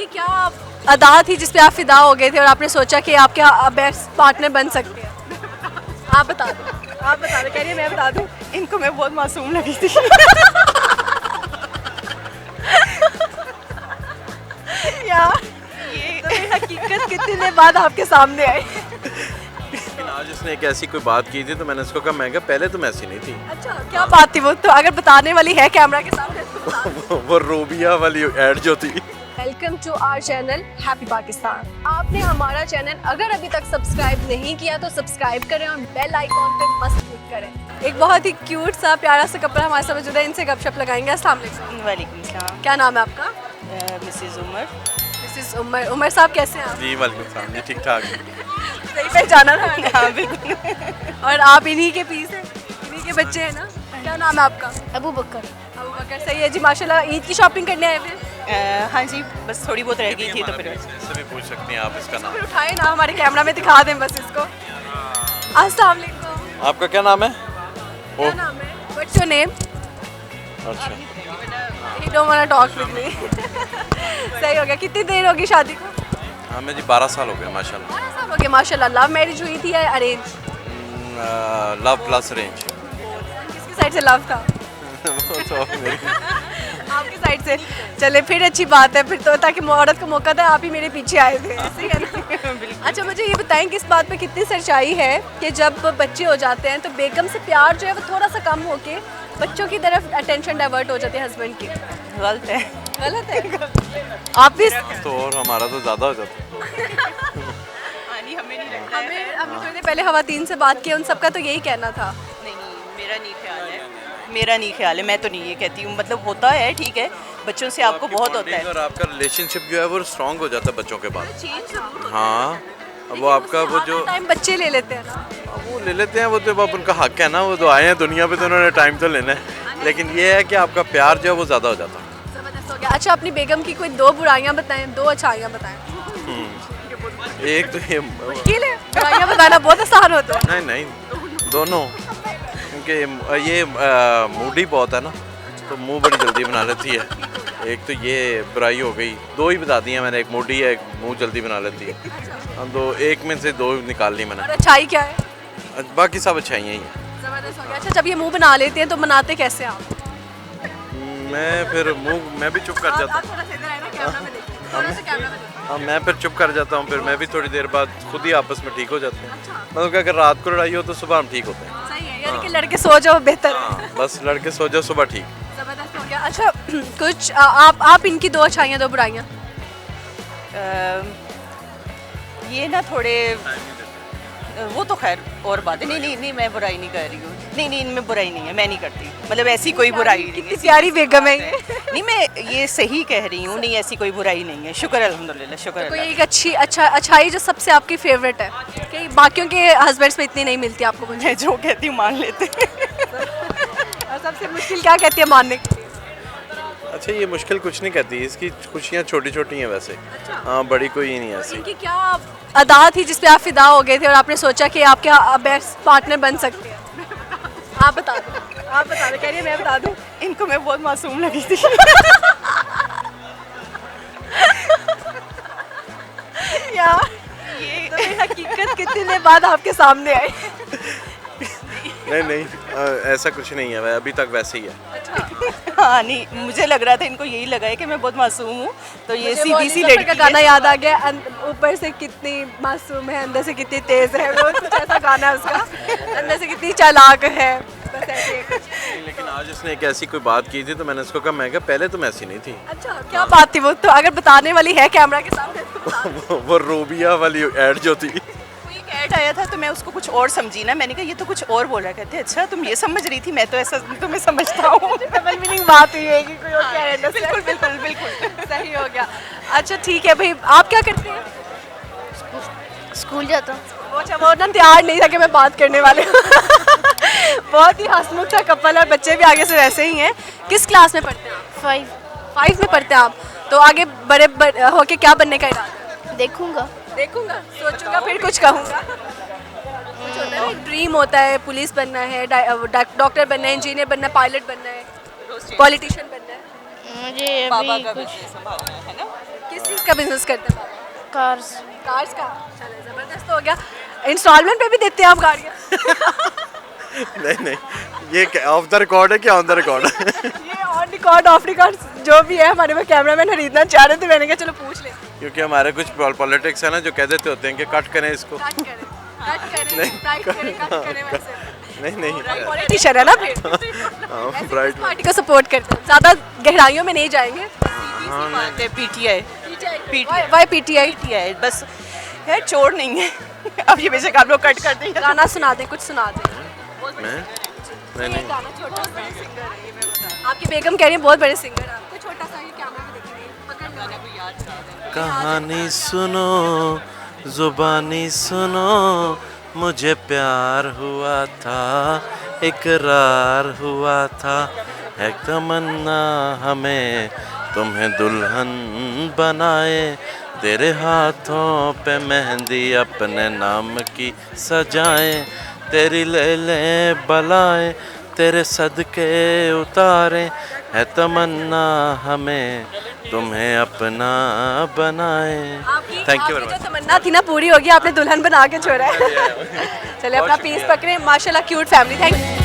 इनकी क्या अदा थी जिस पे आप फिदा हो गए थे और आपने सोचा कि आप क्या बेस्ट पार्टनर बन सकते हैं? आप बता दो कह रही है मैं बता दूं। इनको मैं बहुत मासूम लगी थी। यार ये तो हकीकत कितने दिन बाद आपके सामने आई। लेकिन आज इसने एक ऐसी कोई बात की थी तो मैंने उसको कहा, मैं कहा पहले तुम ऐसी नहीं थी। अच्छा क्या बात थी वो, तो अगर बताने वाली है कैमरा के सामने तो बता दो। वो रूबिया वाली ऐड जो थी। Welcome to our channel happy Pakistan. आपने हमारा चैनल अगर अभी तक सब्सक्राइब नहीं किया तो सब्सक्राइब करें और बेल आइकॉन पे मस्त क्लिक करें। एक बहुत ही क्यूट सा प्यारा सा कपल हमारे साथ मौजूद है, इनसे गपशप लगाएंगे। अस्सलाम वालेकुम। वालेकुम सलाम। क्या नाम है आपका? मिसेस उमर। मिसेस उमर। उमर साहब कैसे हैं आप? जी वालेकुम सलाम जी, ठीक ठाक। सही पहचाना ना? हाँ बिल्कुल। और आप इन्हीं के पीस हैं, इन्हीं के बच्चे हैं ना? क्या नाम है आपका? अबू बकर। अबू बकर। सही है जी माशाल्लाह। ईद की शॉपिंग करने आए थे? हाँ जी, बस थोड़ी बहुत रह गई थी तो फिर इससे भी पूछ सकती हैं आप इसका नाम। फिर उठाए ना, हमारे कैमरा में दिखा दें बस इसको। अस्सलाम वालेकुम। आपका क्या नाम है? क्या नाम है? What's your name? अच्छा, He don't wanna talk with me. सही हो गया। कितनी देर होगी शादी को? हमें जी 12 साल हो गए माशाल्लाह। 12 साल हो गए माशाल्लाह। लव मैरिज हुई थी या अरेंज? Love plus range. किसकी साइड से लव था? वो तो मेरी- आपकी साइड से। चले फिर अच्छी बात है, फिर तो ताकि औरत को मौका था, आप ही मेरे पीछे आए थे, ऐसे ही है ना? अच्छा मुझे ये बताएं कि इस बात पे कितनी सच्चाई है कि जब बच्चे हो जाते हैं तो बेगम से प्यार जो है वो थोड़ा सा कम होके बच्चों की तरफ अटेंशन डाइवर्ट हो जाती है हस्बैंड की? गलत है। गलत है? आप भी तो और हमारा तो ज़्यादा हो जाता। हमें नहीं लगता है। हमें थोड़ी देर पहले हवातीन से बात की, उन सबका तो यही कहना था। नहीं, मेरा नहीं ख्याल है। मेरा नहीं ख्याल है, मैं तो नहीं ये कहती हूँ। मतलब होता है, ठीक है, बच्चों से आपको बहुत होता है। और आपका रिलेशनशिप जो है वो स्ट्रांग हो जाता है बच्चों के बाद। हाँ, अब वो आपका वो जो टाइम बच्चे ले लेते हैं ना। वो ले लेते हैं, वो तो अब उनका हक है ना, वो तो आए हैं दुनिया पे तो उन्होंने टाइम तो लेना है। लेकिन ये है कि आपका प्यार जो है वो ज़्यादा हो जाता है। जबरदस्त हो गया। अच्छा अपनी बेगम की कोई दो बुराइयां बताएं, दो अच्छाइयां बताएं। एक तो ये मुश्किल है, बुराइयां बताना बहुत आसान होता है। नहीं, दोनों, क्योंकि ये मूडी बहुत है ना, तो मुंह बड़ी जल्दी बना लेती है। एक तो ये बुराई हो गई, दो ही बता दी है मैंने, एक मूडी है, एक मुंह जल्दी बना लेती है। हम दो, एक में से दो निकाल ली और मैंने, अच्छाई क्या है? बाकी सब अच्छाई ही हैं। जबरदस्त हो गया। अच्छा जब ये मुंह बना लेते हैं तो मनाते कैसे आप? मैं फिर मुंह, मैं भी चुप कर जाता हूँ। थोड़ा सा इधर आए ना, कैमरा में देखिए, थोड़ा सा कैमरा में देखिए। हाँ, मैं फिर चुप कर जाता हूँ, फिर मैं भी थोड़ी देर बाद खुद ही आपस में ठीक हो जाते हैं। मतलब कि अगर रात को लड़ाई हो तो सुबह हम ठीक होते हैं। सही है, यानी कि लड़के सो जाओ बेहतर है। हाँ, बस लड़के सो जाओ, सुबह ठीक। जबरदस्त हो गया। अच्छा कुछ आप इनकी दो अच्छाइयाँ दो बुराइयाँ। ये ना थोड़े, वो तो खैर और बात है। नहीं, मैं बुराई नहीं कर रही हूँ। नहीं, इनमें बुराई नहीं है, मैं नहीं करती। मतलब ऐसी कोई बुराई नहीं कितनी प्यारी बेगम है ये। नहीं, मैं ये सही कह रही हूँ। नहीं, ऐसी कोई बुराई नहीं है। शुक्र अल्हम्दुलिल्लाह, शुक्र कोई अल्लाह। एक अच्छाई जो सबसे आपकी फेवरेट है कि बाकियों के हस्बैंड्स में इतनी नहीं मिलती आपको कुछ? मैं जो कहती हूँ मान लेते हैं। और सबसे मुश्किल क्या कहती है मानने के लिए? अच्छा, ये मुश्किल कुछ नहीं कहती, इसकी खुशियाँ छोटी छोटी हैं वैसे। हाँ, बड़ी कोई नहीं है ऐसी। इनकी क्या अदा थी जिस पे आप फिदा हो गए थे और आपने सोचा कि आप क्या बेस्ट पार्टनर बन सकते हैं? आप बता दो कह रही है मैं बता दूं। इनको मैं बहुत मासूम लगी थी। यार ये तो हकीकत कितने दिन बाद आपके सामने आई। नहीं, ऐसा कुछ नहीं है, अभी तक वैसे ही है। हाँ, नहीं, मुझे लग रहा था इनको यही लगा है कि मैं बहुत मासूम हूँ, तो ये सीधी सी लड़की लड़की का गाना याद आ गया, ऊपर से कितनी मासूम है अंदर से कितनी तेज है, वो कुछ ऐसा गाना है उसका, अंदर से कितनी चालाक है, बस ऐसे ही कुछ। लेकिन आज इसने एक ऐसी कोई बात की थी तो मैंने उसको कहा, मैं कहा पहले तुम ऐसी नहीं थी। अच्छा क्या बात थी वो, तो अगर बताने वाली है कैमरा के सामने तो बता दो। वो रूबिया वाली ऐड जो थी। एक ऐड आया था तो मैं उसको कुछ और समझी ना, मैंने कहा ये तो कुछ और बोला। कहते अच्छा तुम ये समझ रही थी, मैं तो ऐसा तुम्हें समझता हूँ। डबल मीनिंग बात हुई है कि कोई और क्या है। बिल्कुल। सही हो गया। अच्छा ठीक है भाई, आप क्या करते हैं? स्कूल जाता हूँ। अच्छा वो ना तैयार नहीं था कि मैं बात करने वाले हूँ। बहुत ही हंसमुख सा कपल और बच्चे भी आगे से वैसे ही हैं। किस क्लास में पढ़ते हैं आप? 5 में पढ़ते हैं आप। तो आगे बड़े होके क्या बनने का इरादा है? देखूंगा। देखूंगा, सोचूंगा, फिर कुछ कहूँगा। कुछ होता है ना, ड्रीम होता है, पुलिस बनना है, डॉक्टर बनना है, इंजीनियर बनना है, पायलट बनना है, पॉलिटिशियन बनना है। मुझे बाबा अभी का कुछ बिजनेस संभालना है ना। किस चीज़ का बिजनेस करते हैं पापा? कार्स कार्स का। चलो ज़बरदस्त हो गया। इंस्टॉलमेंट पे भी देते हैं आप गाड़ियाँ? नहीं नहीं, ये ऑफ द रिकॉर्ड है क्या ऑन द रिकॉर्ड है? ये ऑन रिकॉर्ड ऑफ रिकॉर्ड जो भी है, हमारे में कैमरामैन खरीदना चाह रहे थे, मैंने कहा चलो पूछ लेते हैं। क्योंकि हमारे कुछ पॉलिटिक्स है ना जो कह देते होते हैं कि कट करें इसको। कट करें, प्राइस करें, कट करें वैसे। नहीं नहीं, पॉलिटिशियन है ना फिर। हाँ, ब्राइट पार्टी को सपोर्ट करते हैं, ज़्यादा गहराइयों में नहीं जाएंगे। बात है पीटीआई वाई पीटीआई। पीटीआई बस है, चोर नहीं है। अब ये बेशक आप लोग कट कर देंगे। गाना सुना दें, कुछ सुना दें। मैं नहीं नहीं, गाना छोटा सा। आपकी बेगम कह रही है बहुत बड़े सिंगर हैं। कोई छोटा सा ये कैमरा में देखेंगे, पकड़ गाना कोई याद। कहानी सुनो, जुबानी सुनो, मुझे प्यार हुआ था, इकरार हुआ था, है तमन्ना हमें तुम्हें दुल्हन बनाए, तेरे हाथों पे मेहंदी अपने नाम की सजाए, तेरी ले ले बलाए तेरे सदके उतारे, है तमन्ना हमें तुम्हें अपना बनाए। थैंक यू वेरी जो मच। तमन्ना थी ना पूरी होगी, आपने दुल्हन बना के छोड़ा है। चलिए अपना पीस पकड़े, माशाल्लाह क्यूट फैमिली। थैंक